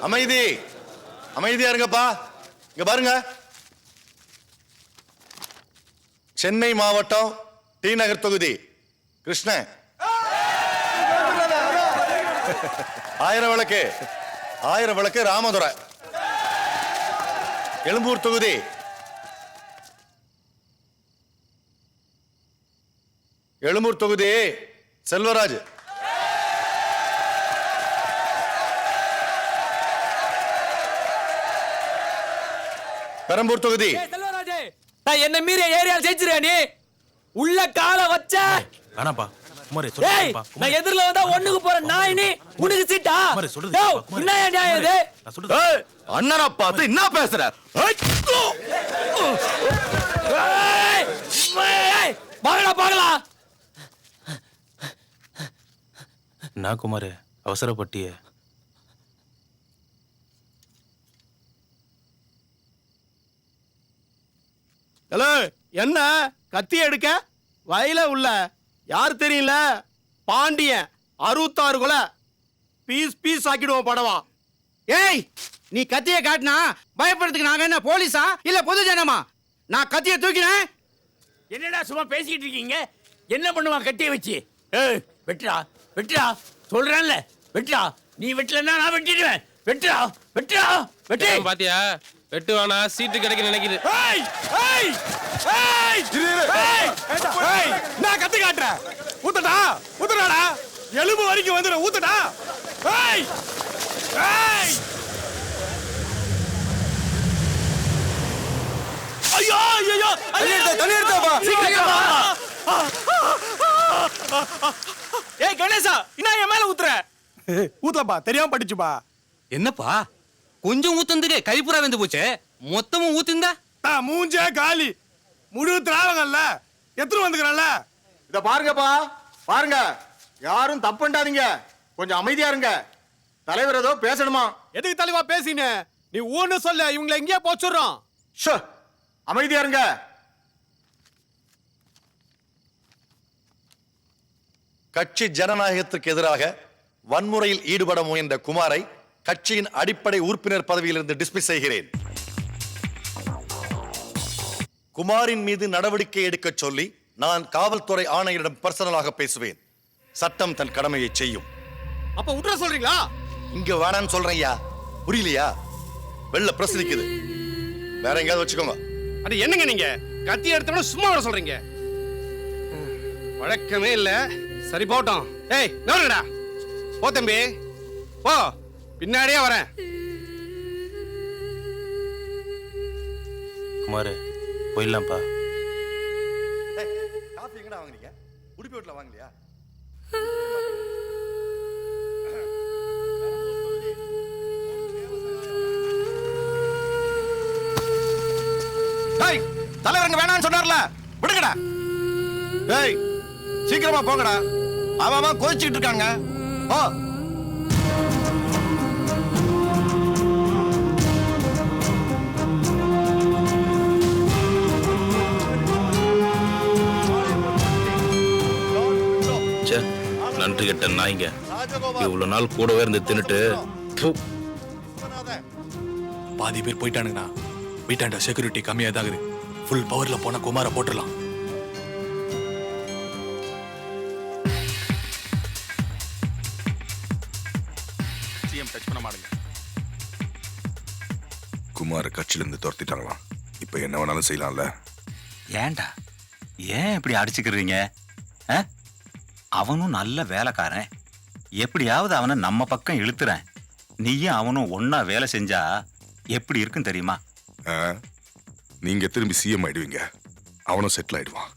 அமைதி, அமைதியா இருங்கப்பா. இங்க பாருங்க, சென்னை மாவட்டம் டி நகர் தொகுதி கிருஷ்ணன் 1000 விளக்கு, 1000 விளக்கு ராமதுரை. எழும்பூர் தொகுதி செல்வராஜ். பெரம்பூர் தொகுதி என்ன மீறி ஏரியால ஜெயிச்சிருக்க நீ. உள்ள கால வச்ச வேணாப்பா குமாரே, நான் எதிரில வந்தா ஒண்ணுக்கு போறேன். நான் நீ உனக்கு சீட்டா? என்ன நியாயம் இது? அண்ணனை பார்த்து என்ன பேசுற? பாக்கலாம். என்ன குமாரே அவசரப்பட்டிய? ஹலோ, என்ன கத்தி எடுக்க வயல உள்ள யார் தெரியல? பாண்டியன் 66 கொலை பீஸ் பீஸ் ஆக்கிடுவோம் படவா. ஏய், நீ கத்திய காட்டினா பயப்படுறதுக்கு நாங்க என்ன போலீஸா இல்ல பொது ஜனமா? நான் கத்திய தூக்கினேன். என்னடா சும்மா பேசிக்கிட்டு இருக்கீங்க? என்ன பண்ணுவான் கட்டிய வச்சு? வெட்டுடா வெட்டுடா சொல்றேன்ல, வெட்டுடா. நீ வெட்டலன்னா நான் வெட்டிடுவேன். வெட்டுடா வெட்டுடா வெட்டு. பாத்தியா, வெட்டுவானா சீட்டு கிடைக்க நினைக்குது. நான் கத்தி காட்டுறேன். ஊத்தடா ஊத்தடாடா, எலும்பு வரைக்கும் வந்துட. ஊத்தடா. ஐயோ ஐயோ, ஏய் கணேசா, என்ன என் மேல ஊத்துற? ஊத்தலப்பா, தெரியாம படிச்சுப்பா. என்னப்பா கொஞ்சம் ஊத்துந்தே கைப்புறா வந்து போச்சு, மொத்தமும் ஊத்திந்தா மூஞ்சே காலி. முழு திராவங்கல்ல எத்தனை வந்துக்கிறல்ல. இத பாருங்கப்பா, பாருங்க, யாரும் தப்பு பண்ணாதீங்க, கொஞ்சம் அமைதியா இருங்க. தலைவர் ஏதோ பேசணுமா? எதுக்கு தலைவா பேசின? நீ ஊன்னு சொல்ல, இவங்களை எங்கேயா போச்சுறோம். அமைதியா இருங்க. கட்சி ஜனநாயகத்திற்கு எதிராக வன்முறையில் ஈடுபட முயன்ற குமாரை கட்சியின் அடிப்படை உறுப்பினர் பதவியிலிருந்து டிஸ்மிஸ் செய்கிறேன். குமாரின் மீது நடவடிக்கை எடுக்க சொல்லி நான் காவல்துறை ஆணையரிடம் பர்சனலாக பேசுவேன். சட்டம் தன் கடமையை செய்யும். அப்ப உற்ற சொல்றீங்களா? இங்க வேணான்னு சொல்றேன்யா, புரியலையா? வெள்ள பிரஸ் நிக்குது, வேற எங்கயாவது வச்சுக்கோங்க. அது என்னங்க நீங்க கத்தி எடுத்தவன சும்மா வர சொல்றீங்க? வழக்கமே இல்ல. சரி போட்டோம். ஏய் நவரடா, போ தம்பி போ, பின்னாடியே வரேன். குமாரே போயிடலாம்ப்பா. காஃபி எங்கடா வாங்குறீங்க? உடுப்பி வீட்டுல வாங்கலையா? தலைவருங்க வேணான்னு சொன்னார்ல, விடுங்கடா. ஏய் சீக்கிரமா போங்கடா, அவன் கோச்சிட்டு இருக்காங்க. ஓ நன்றி கெட்ட நாய்ங்க, இவ்வளவு நாள் கூடவே இருந்து தின்னுட்டு பாதி பேர் போயிட்டானுங்கண்ணா. வீட்டாண்ட செக்யூரிட்டி கம்மியா தாகுது. ஃபுல் பவர்ல போன குமார போட்டுடலாம். சிஎம் டச் பண்ண மாட்டீங்க. குமார கட்சியில இருந்து துரத்திட்டாங்களாம். இப்ப என்ன வேணாலும் செய்யலாம்ல. ஏன்டா ஏன் இப்படி அடிச்சுக்கிறீங்க? அவனும் நல்ல வேலைக்காரன், எப்படியாவது அவனை நம்ம பக்கம் இழுத்துறேன். நீயும் அவனும் ஒன்னா வேலை செஞ்சா எப்படி இருக்கும் தெரியுமா? நீங்க திரும்பி சிஎம் ஆயிடுவீங்க, அவனும் செட்டில் ஆயிடுவான்.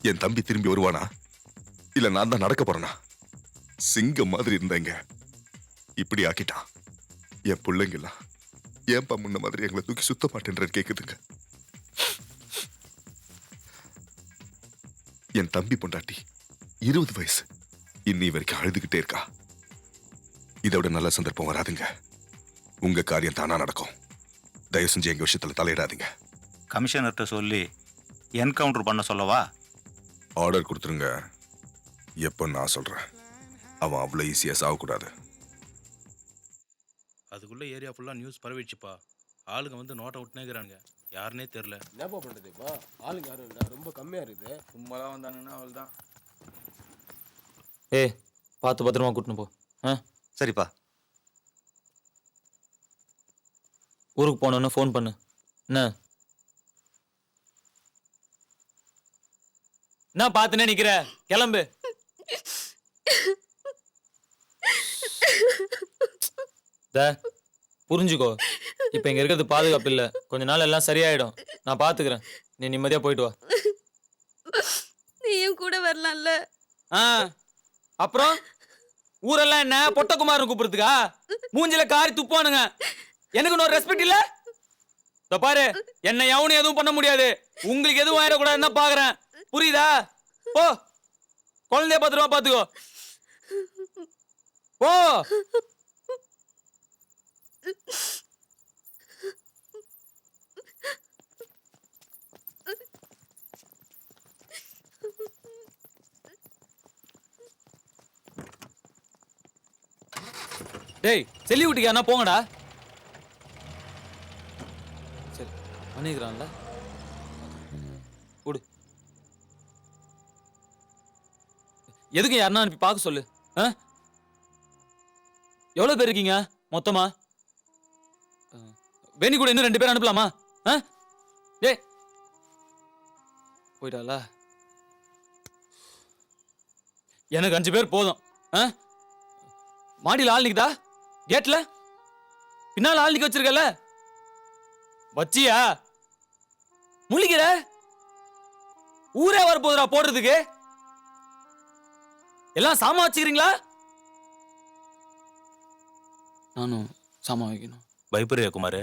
என் தம்பி திரும்பி வருவானா இல்ல நான் தான் நடக்க போறேனா? சிங்கம் மாதிரி இருந்தேங்க, இப்படி ஆக்கிட்டான். என் பிள்ளைங்கெல்லாம் ஏன்பா முன்ன மாதிரி எங்களை தூக்கி சுத்த மாட்டேன்ற கேக்குதுங்க. என் தம்பி பொண்டாட்டி 20 வயசு, இன்னி வரைக்கும் அழுதுகிட்டே இருக்கா. இதோட நல்ல சந்தர்ப்பம் வராதுங்க. உங்க காரியம் தானா நடக்கும். தயவு செஞ்சு எங்க விஷயத்துல தலையிடாதீங்க. கமிஷனர்கிட்ட சொல்லி என்கவுண்டர் பண்ண சொல்லவா? ஆர்டர் கொடுத்துருங்க. எப்ப நான் சொல்றேன், அவன் அவ்வளவு ஈஸியா சாகக்கூடாது. அதுக்குள்ள ஏரியா ஃபுல்லா நியூஸ் பரவிடுச்சுப்பா. ஆளுங்க வந்து நோட்டை விட்டுனேங்கிறாங்க. யாருன்னே தெரியல. என்னப்பா பண்ணுறதுப்பா? ஆளுங்க யாரும் இல்லை, ரொம்ப கம்மியாக இருக்குது. சும்மா தான் வந்தானுங்கன்னா அவள் தான். ஏய் பார்த்து பத்திரமா கூட்டின்னு போ. ஆ சரிப்பா. ஊருக்கு போனோன்னு ஃபோன் பண்ணு. என்ன பார்த்துனே நிக்கிற? கிளம்பு. புரிஞ்சுக்கோ, இப்ப இங்க இருக்கிறது பாதுகாப்பு இல்ல. கொஞ்ச நாள் எல்லாம் சரியாயிடும். நான் பாத்துக்கிறேன். நீ நிம்மதியா போயிட்டு வா. நீயும் கூட வரலாம்ல? அப்புறம் ஊரெல்லாம் என்ன பொட்டக்குமாரன் கூப்பிடுறதுக்கா? மூஞ்சில காரி துப்பானுங்க. எனக்கு இன்னொரு ரெஸ்பெக்ட் இல்ல. இதோ பாரு, என்ன எவனும் எதுவும் பண்ண முடியாது. உங்களுக்கு எதுவும் ஆயிடக்கூடாதுன்னு தான் பாக்குறேன். புரியுதா? போ, குழந்தைய பத்திரமா பாத்துக்கோ. போ. டேய், செல்லி விட்டுக்கு யாரா போங்கடா. சரி பண்ணிக்கிறான்ல, கூடு. எதுக்கு யாருன்னா அனுப்பி பார்க்க சொல்லு. எவ்வளவு பேர் இருக்கீங்க மொத்தமா? வேணி கூட இன்னும் 2 பேர் அனுப்பலாமா? டேய் போயிட்டாளா? எனக்கு 5 பேர் போதும். மாடியில் ஆள் நிக்குதா? கேட்ல பின்னால் ஆள் நிக்க வச்சிருக்கல? வச்சியா? முழிக்கிற? ஊரே வர போதுடா போடுறதுக்கு. எல்லாம் சாமா வச்சுக்கிறீங்களா? நானும் சாமா வைக்கணும். பயப்படுறியா குமார்?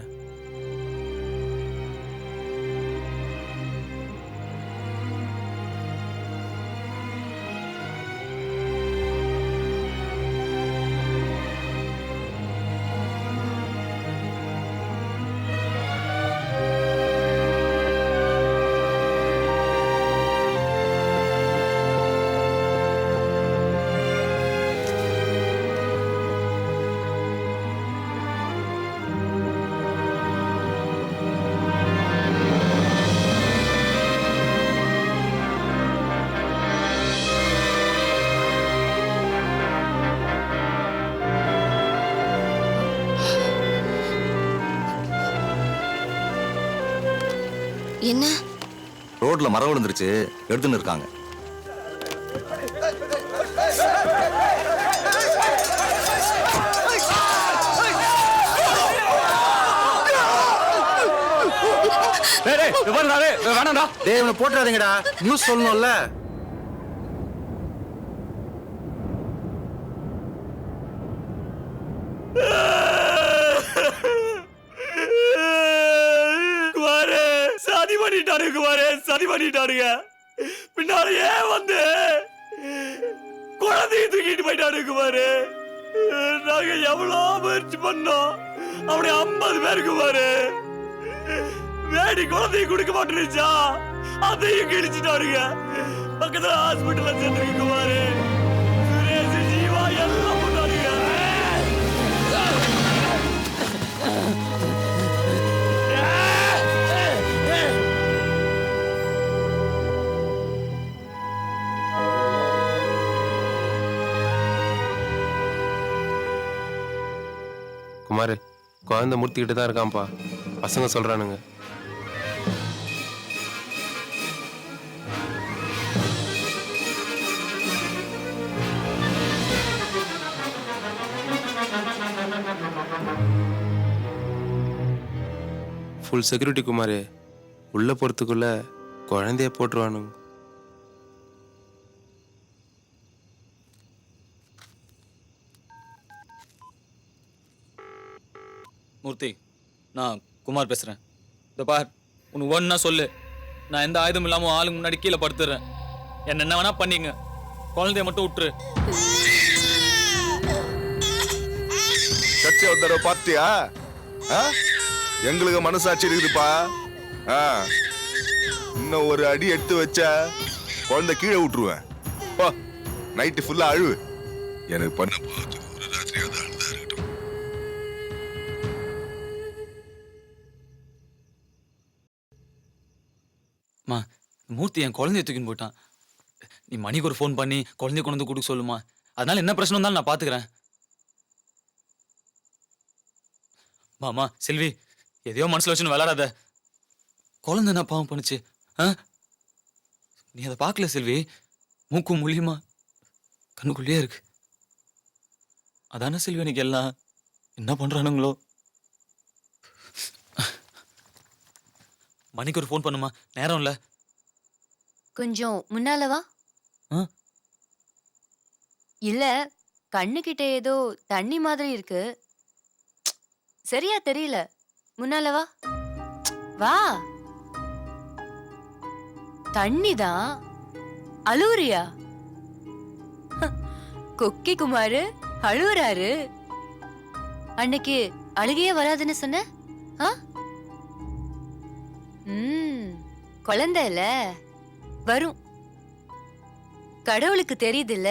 என்ன? ரோட்ல மரம் விழுந்துருச்சு, எடுத்துன்னு இருக்காங்க. வேணாம்டா. டேய், இவனை போட்டுறாதீங்கடா. நியூஸ் சொல்லணும்ல. சதி பண்ணிட்டாரு குமாரே, சதி பண்ணிட்டாருங்க. பின்னாலேயே வந்து குழந்தைய தூக்கிட்டு போயிட்டாரு குமாரே. நாங்க எவ்வளவு முயற்சி பண்ணோம். அப்படி 50 பேருக்கு குமாரே. வேடி குழந்தைய கொடுக்க மாட்டேருச்சா, அதையும் கிழிச்சிட்டாருங்க. பக்கத்துல ஹாஸ்பிட்டல்ல சேர்ந்துருக்கு குமாரே. சுரேஷ், ஜீவா எல்லாம் போட்டாருங்க. குமார், குழந்தை முடித்துக்கிட்டு தான் இருக்கான்ப்பா. பசங்க சொல்கிறானுங்க. Full security Kumar. உள்ளே போகிறதுக்குள்ள குழந்தைய போட்டுருவானுங்க. மூர்த்தி, நான் குமார் பேசுறேன். இந்த பார், உனக்கு ஒன்னா சொல்லு. நான் எந்த ஆயுதம் இல்லாம ஆளுங்க முன்னாடி கீழே படுத்துறேன். என்ன வேணா பண்ணிங்க, குழந்தைய மட்டும் விட்டுரு. சர்ச்சை ஒரு தடவை பார்த்தியா? எங்களுக்கு மனசாட்சி இருக்குதுப்பா. இன்னும் ஒரு அடி எடுத்து வச்சா குழந்தை கீழே விட்டுருவேன். நைட்டு ஃபுல்லா அழுவு. எனக்கு பண்ண ஒரு ராத்திரியாவது அழுதா இருக்கட்டும். மூர்த்தி என் குழந்தைய தூக்கின்னு போயிட்டான். நீ மணிக்கு ஒரு ஃபோன் பண்ணி குழந்தைய கொண்டு வந்து கொடுக்க சொல்லுமா. அதனால என்ன பிரச்சனை இருந்தாலும் நான் பாத்துக்கிறேன். மாமா செல்வி, எதையோ மனசுல வச்சுன்னு விளையாடாத. குழந்தை என்ன பாவம் பண்ணுச்சு? நீ அதை பார்க்கல செல்வி. மூக்கும் மூலியமா கண்ணுக்குள்ளேயே இருக்கு. அதானே செல்வி எனக்கு எல்லாம். என்ன பண்றானுங்களோ. மணிக்கு ஒரு ஃபோன் பண்ணுமா, நேரம் இல்ல. கொஞ்சம் முன்னால வா. இல்ல, கண்ணுகிட்ட ஏதோ தண்ணி மாதிரி இருக்கு. சரியா தெரியல. முன்னால வா. வா. தண்ணிதான். அழுவுறியா? கொக்கி குமாரு அழுவுறாரு. அன்னைக்கு அழுகையே வராதுன்னு சொன்ன. குழந்தை இல்ல, வரும். கடவுளுக்கு தெரியுது இல்ல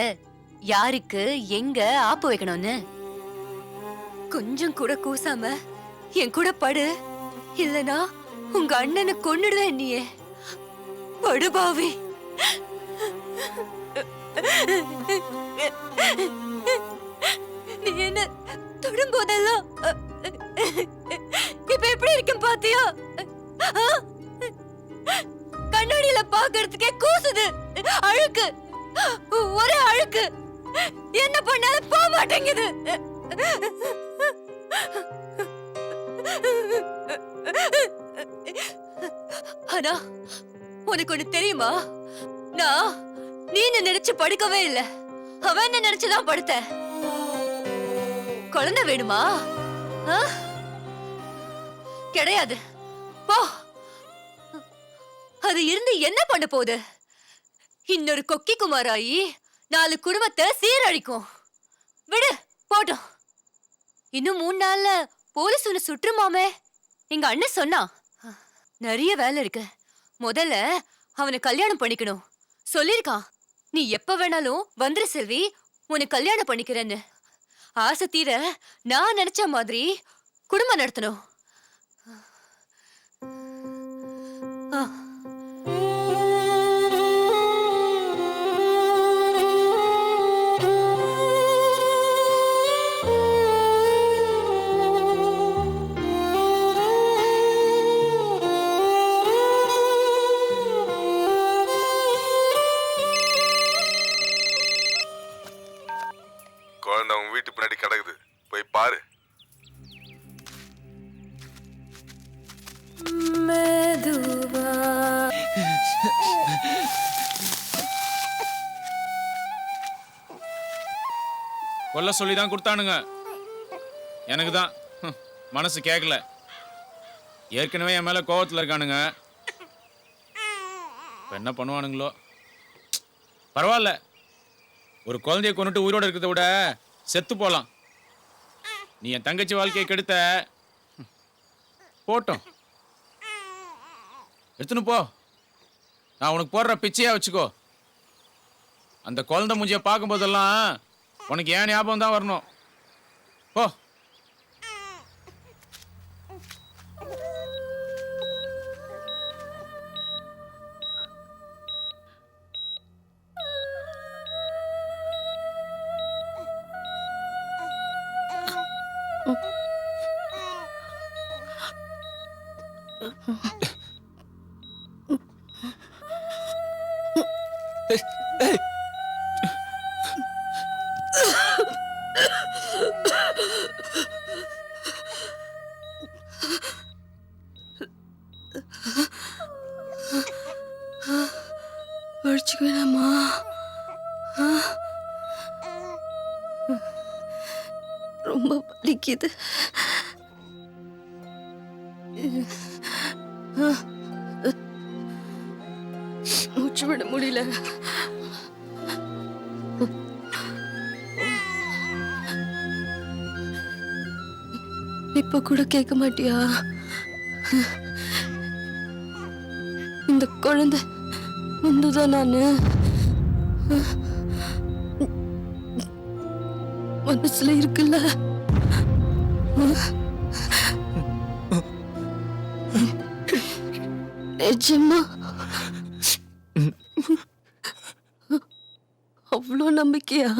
யாருக்கு எங்க ஆப்பு வைக்கணும்னு. கொஞ்சம் கூட கூசாம என் கூட படு, இல்லனா உங்க அண்ணனை கொன்னுடுவேன். நீயே படுபாவி. நீ என்ன தொடும்போதெல்லாம் இப்ப எப்படி இருக்கும் பாத்தியா? கண்ணாடியில பாக்குறதுக்கே கூசுது. அழுக்கு, ஒரே அழுக்கு. என்ன பண்ணாலும் போக மாட்டேங்குது. ஆனா உனக்கு ஒண்ணு தெரியுமா? நான் நீ நினைச்சு படுக்கவே இல்ல, அவன் நினைச்சுதான் படுத்தேன். குழந்தை வேணுமா? கிடையாது, போ. அது இருந்து என்ன பண்ண போகுது? இன்னொரு கொக்கி குமாராயி 4 குடும்பத்தை சீரழிக்கும். விடு, போட்டோம். இன்னும் 3 நாள்ல போலீஸ் உன்னை சுற்றுமாமே. எங்க அண்ணன் சொன்னா. நிறைய வேலை இருக்கு. முதல்ல அவனை கல்யாணம் பண்ணிக்கணும் சொல்லிருக்கான். நீ எப்ப வேணாலும் வந்துரு செல்வி, உன்னை கல்யாணம் பண்ணிக்கிறேன்னு. ஆசை தீர நான் நினைச்ச மாதிரி குடும்பம் நடத்தணும். குழந்தை அவன் வீட்டு பின்னாடி கிடக்குது, போய் பாரு. கொல்ல சொல்லி தான் கொடுத்தானுங்க. எனக்கு தான் மனசு கேட்கல. ஏற்கனவே என் மேல கோவத்தில் இருக்கானுங்க. இப்போ என்ன பண்ணுவானுங்களோ. பரவாயில்ல, ஒரு குழந்தைய கொண்டுட்டு உயிரோடு இருக்கிறத விட செத்து போலாம். நீ என் தங்கச்சி வாழ்க்கையை கெடுத்த, போட்டோம், எடுத்துன்னு போ. நான் உனக்கு போடுற பிச்சையா வச்சுக்கோ. அந்த குழந்தை மூஞ்சியை பார்க்கும் போதெல்லாம் உனக்கு ஏன் ஞாபகம் தான் வரணும். போ. படிச்சுக்கலாமா? ரொம்ப வலிக்குது. மூச்சு விட முடியல. இப்ப கூட கேட்க மாட்டியா? இந்த குழந்தை வந்துதான் நானு மனசுல இருக்குல்ல. நிஜமா அவ்வளோ நம்பிக்கையா?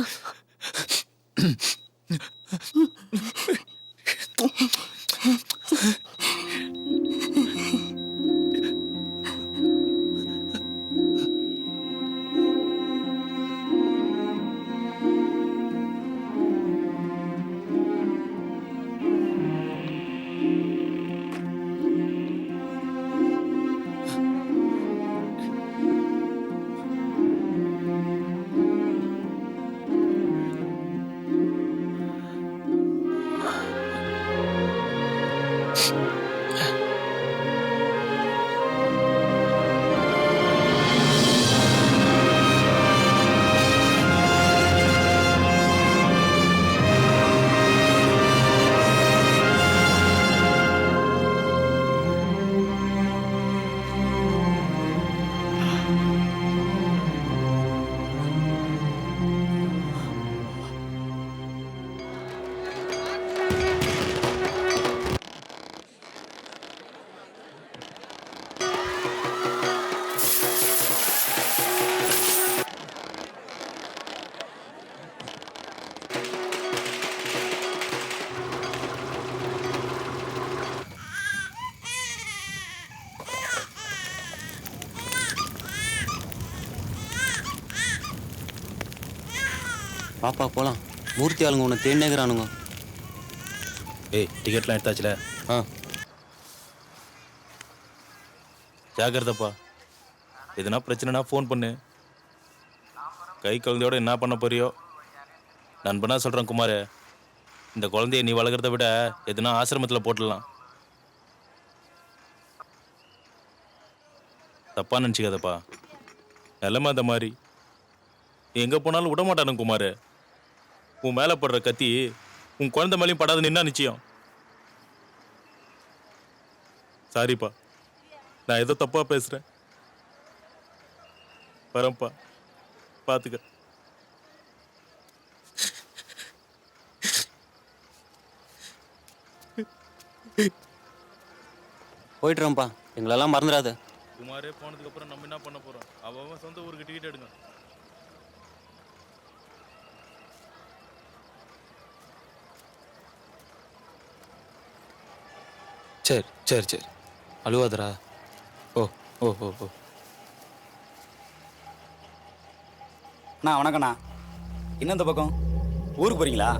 பாப்பா போலாம். மூர்த்தி ஆளுங்க உன்னை தேடினேங்கிறானுங்க. ஏய், டிக்கெட்லாம் எடுத்தாச்சுல? ஆ. ஜாக்கிரதப்பா. எதுனா பிரச்சனைனா ஃபோன் பண்ணு. கை குழந்தையோட என்ன பண்ண போறியோ? நண்பனா சொல்கிறேன் குமார், இந்த குழந்தைய நீ வளர்க்குறத விட எதுனா ஆசிரமத்தில் போட்டுடலாம். தப்பா நினச்சிக்காதப்பா. நிலைமை அந்த மாதிரி. எங்கே போனாலும் விட மாட்டானுங்க குமார். உன் மேலே படுற கத்தி உன் குழந்தை மேலேயும் படாது நின்னா நிச்சயம். சாரிப்பா, நான் ஏதோ தப்பா பேசுறேன். வரேன்ப்பா, பார்த்துக்க. போயிட்டுறோம்ப்பா, எங்களெல்லாம் மறந்துடாத. குமாரே போனதுக்கு அப்புறம் நம்ம என்ன பண்ண போறோம்? அவன் சொந்த ஊருக்கு டிக்கெட் எடுங்க. சரி சரி சரி, அழுவாதரா. ஓ ஓ ஓ ஓ. அண்ணா வணக்கண்ணா. என்ன இந்த பக்கம் ஊருக்கு போறீங்களா?